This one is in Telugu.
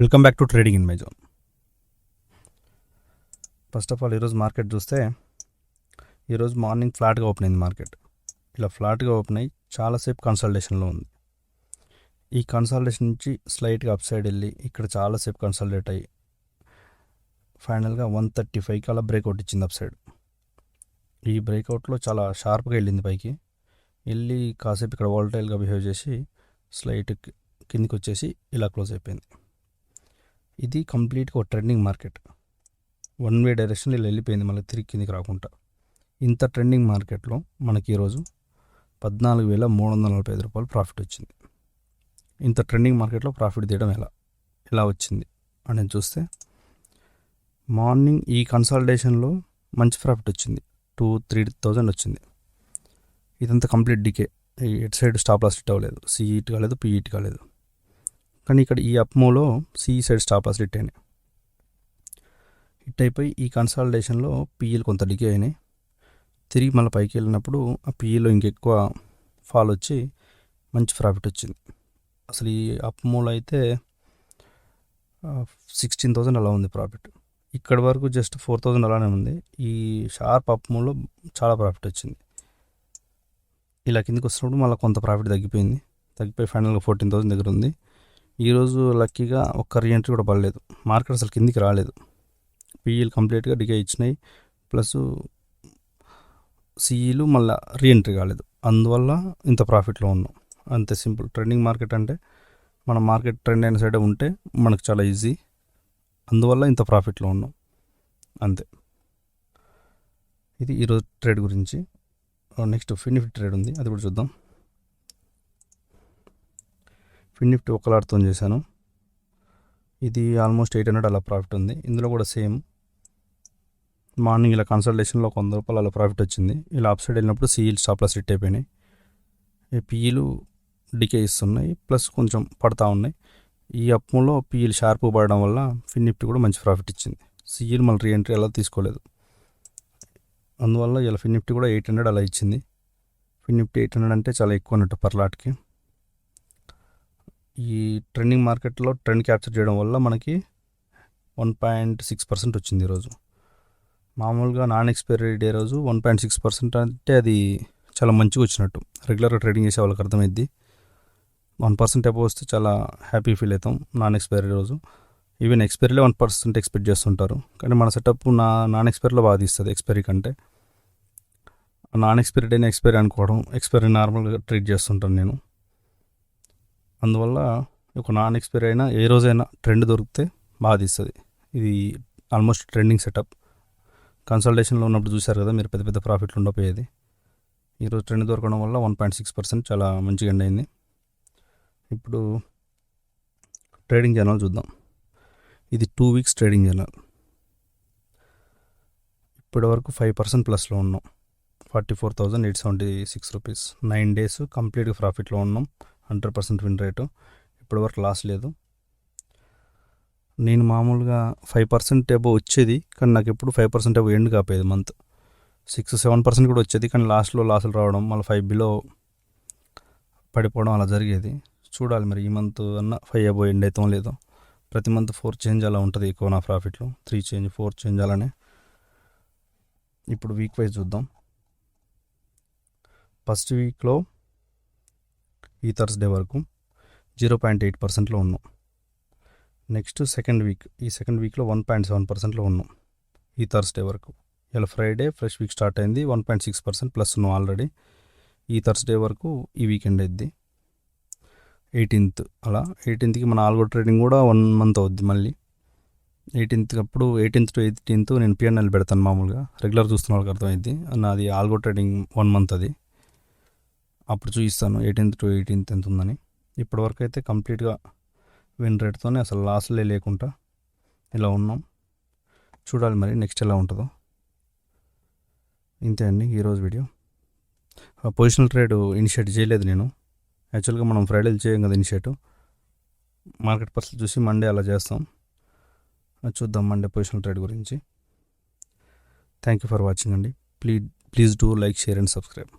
Welcome back to trading in my zone. First of all ఈరోజు మార్కెట్ చూస్తే ఈరోజు మార్నింగ్ ఫ్లాట్గా ఓపెన్ అయింది మార్కెట్. ఇలా ఫ్లాట్గా ఓపెన్ అయ్యి చాలాసేపు కన్సల్టేషన్లో ఉంది. ఈ కన్సల్టేషన్ నుంచి స్లైట్గా అప్ సైడ్ వెళ్ళి ఇక్కడ చాలాసేపు కన్సల్టేట్ అయ్యి ఫైనల్గా 135 అలా బ్రేక్అవుట్ ఇచ్చింది అప్ సైడ్. ఈ బ్రేక్అవుట్లో చాలా షార్ప్గా వెళ్ళింది పైకి. వెళ్ళి కాసేపు ఇక్కడ వాలటైల్గా బిహేవ్ చేసి స్లైట్ కిందికి వచ్చేసి ఇలా క్లోజ్ అయిపోయింది. ఇది కంప్లీట్గా ఒక trending market. One way direction ఇలా వెళ్ళిపోయింది, మళ్ళీ తిరిగి కిందికి రాకుండా. ఇంత ట్రెండింగ్ మార్కెట్లో మనకి ఈరోజు 14,345 రూపాయలు ప్రాఫిట్ వచ్చింది. ఇంత ట్రెండింగ్ మార్కెట్లో ప్రాఫిట్ తీయడం ఎలా వచ్చింది అని చూస్తే, మార్నింగ్ ఈ కన్సల్టేషన్లో మంచి ప్రాఫిట్ వచ్చింది, 2-3,000 వచ్చింది. ఇదంతా కంప్లీట్ డికే. ఎటు సైడ్ స్టాప్ లాస్ హిట్ అవ్వలేదు, సిఈ హిట్ కాలేదు, పిఈ హిట్ కాలేదు. కానీ ఇక్కడ ఈ అప్మోలో CE side stop loss hit అయినాయి. హిట్ అయిపోయి ఈ కన్సాలిడేషన్లో పిఈలు కొంత డికే అయినాయి. తిరిగి మళ్ళీ పైకి వెళ్ళినప్పుడు ఆ పిఈలో ఇంకెక్కువ ఫాల్ వచ్చి మంచి ప్రాఫిట్ వచ్చింది. అసలు ఈ అప్మోలో అయితే 16,000 అలా ఉంది ప్రాఫిట్. ఇక్కడి వరకు జస్ట్ 4,000 అలానే ఉంది. ఈ షార్ప్ అప్మోలో చాలా ప్రాఫిట్ వచ్చింది. ఇలా కిందికి వస్తున్నప్పుడు మళ్ళీ కొంత ప్రాఫిట్ తగ్గిపోయి ఫైనల్గా 14,000 దగ్గర ఉంది. ఈరోజు లక్కీగా ఒక్క రీఎంట్రీ కూడా పడలేదు. మార్కెట్ అసలు కిందికి రాలేదు. పిఈలు కంప్లీట్గా డికే ఇచ్చినాయి, ప్లస్ సిఈలు మళ్ళీ రీఎంట్రీ కాలేదు. అందువల్ల ఇంత ప్రాఫిట్లో ఉన్నాం. అంతే సింపుల్. ట్రెండింగ్ మార్కెట్ అంటే మన మార్కెట్ ట్రెండ్ అయిన సైడే ఉంటే మనకు చాలా ఈజీ. అందువల్ల ఇంత ప్రాఫిట్లో ఉన్నాం అంతే. ఇది ఈరోజు ట్రేడ్ గురించి. నెక్స్ట్ ఫిన్నిఫ్టీ ట్రేడ్ ఉంది, అది కూడా చూద్దాం. ఫిన్నిఫ్టీ ఒక లాట్తో చేశాను. ఇది ఆల్మోస్ట్ 800 అలా ప్రాఫిట్ ఉంది. ఇందులో కూడా సేమ్ మార్నింగ్ ఇలా కన్సల్టేషన్లో 100 రూపాయలు అలా ప్రాఫిట్ వచ్చింది. ఇలా అప్ సైడ్ వెళ్ళినప్పుడు సిఈలు స్టాప్ లాస్ హిట్ అయిపోయినాయి. పిఈలు డికే ఇస్తున్నాయి, ప్లస్ కొంచెం పడతా ఉన్నాయి. ఈ అప్లో పిఈలు షార్ప్ పడడం వల్ల ఫిన్నిఫ్టీ కూడా మంచి ప్రాఫిట్ ఇచ్చింది. సిఈలు మళ్ళీ రీఎంట్రీ అలా తీసుకోలేదు. అందువల్ల ఇలా ఫిన్నిఫ్టీ కూడా 800 అలా ఇచ్చింది. ఫిన్నిఫ్టీ 800 అంటే చాలా ఎక్కువ అన్నట్టు పర్ లాట్కి. ఈ ట్రెండింగ్ మార్కెట్లో ట్రెండ్ క్యాప్చర్ చేయడం వల్ల మనకి 1.6% వచ్చింది ఈరోజు. మామూలుగా నాన్ ఎక్స్పైరీ డే రోజు 1.6% అంటే అది చాలా మంచిగా వచ్చినట్టు. రెగ్యులర్గా ట్రేడింగ్ చేసే వాళ్ళకి అర్థమైద్ది. 1% అబౌవ్ వస్తే చాలా హ్యాపీ ఫీల్ అవుతాం నాన్ ఎక్స్పైరీ రోజు. ఈవెన్ ఎక్స్పైరీలో 1% ఎక్స్పెక్ట్ చేస్తుంటారు, కానీ మన సెటప్ నాన్ ఎక్స్పైరీలో బాగా తీస్తుంది ఎక్స్పైరీ కంటే. నాన్ ఎక్స్పైరీ డేని ఎక్స్పైరీ అనుకోవడం, ఎక్స్పైరీ నార్మల్గా ట్రీట్ చేస్తుంటాను నేను. అందువల్ల ఒక నాన్ ఎక్స్పైరీ అయినా ఏ రోజైనా ట్రెండ్ దొరికితే బాగా తీస్తుంది. ఇది ఆల్మోస్ట్ ట్రెండింగ్ సెటప్. కన్సల్టేషన్లో ఉన్నప్పుడు చూశారు కదా మీరు, పెద్ద పెద్ద ప్రాఫిట్లు ఉండపోయేది. ఈరోజు ట్రెండ్ దొరకడం వల్ల 1.6% చాలా మంచిగా ఎండ్ అయింది. ఇప్పుడు ట్రేడింగ్ జర్నల్ చూద్దాం. ఇది 2 వీక్స్ ట్రేడింగ్ జర్నల్. ఇప్పటి వరకు 5% ప్లస్లో ఉన్నాం, 44,876 రూపీస్. 9 డేస్ కంప్లీట్గా ప్రాఫిట్లో ఉన్నాం, 100% విన్ రేటు. ఇప్పటివరకు లాస్ లేదు. నేను మామూలుగా 5% అబోవ్ వచ్చేది, కానీ నాకు ఎప్పుడు 5% అబోవ్ ఎండ్ కాపోయేది. మంత్ 6-7% కూడా వచ్చేది, కానీ లాస్ట్లో లాసులు రావడం, మళ్ళీ 5 బిలో పడిపోవడం అలా జరిగేది. చూడాలి మరి ఈ మంత్ అన్న 5 అబోవ్ ఎండ్ అవుతాం లేదో. ప్రతి మంత్ 4 చేంజ్ అలా ఉంటుంది ఎక్కువ నా ప్రాఫిట్లో. 3 చేంజ్ 4 చేంజ్ అలానే. ఇప్పుడు వీక్ వైజ్ చూద్దాం. ఫస్ట్ వీక్లో ఈ థర్స్డే వరకు 0.8%లో ఉన్నాం. నెక్స్ట్ సెకండ్ వీక్లో 1.7%లో ఉన్నాం ఈ థర్స్డే వరకు. ఇలా ఫ్రైడే ఫ్రెష్ వీక్ స్టార్ట్ అయింది, 1.6% ప్లస్ ఉన్నాం ఆల్రెడీ. ఈ థర్స్డే వరకు ఈ వీకెండ్ అయింది 18th. అలా 18thకి మన ఆల్గో ట్రేడింగ్ కూడా 1 మంత్ అవుద్ది. మళ్ళీ 18th అప్పుడు 18th to 18th నేను పిఎన్ఎల్ పెడతాను. మామూలుగా రెగ్యులర్ చూస్తున్న వాళ్ళకి అర్థమైంది. నాది ఆల్గో ట్రేడింగ్ 1 మంత్ అది. అప్పుడు చూపిస్తాను 18th to 18th ఎంత ఉందని. ఇప్పటివరకు అయితే కంప్లీట్గా విన్ రేట్తోనే అసలు లాస్లే లేకుండా ఇలా ఉన్నాం. చూడాలి మరి నెక్స్ట్ ఎలా ఉంటుందో. ఇంతే అండి ఈరోజు వీడియో. పొజిషనల్ ట్రేడ్ ఇనిషియేట్ చేయలేదు నేను. యాక్చువల్గా మనం ఫ్రైడేలు చేయం కదా ఇనిషియేట్. మార్కెట్ పరిస్థితి చూసి మండే అలా చేస్తాం. చూద్దాం మండే పొజిషనల్ ట్రేడ్ గురించి. థ్యాంక్ యూ ఫర్ వాచింగ్ అండి. Please do like, share and subscribe.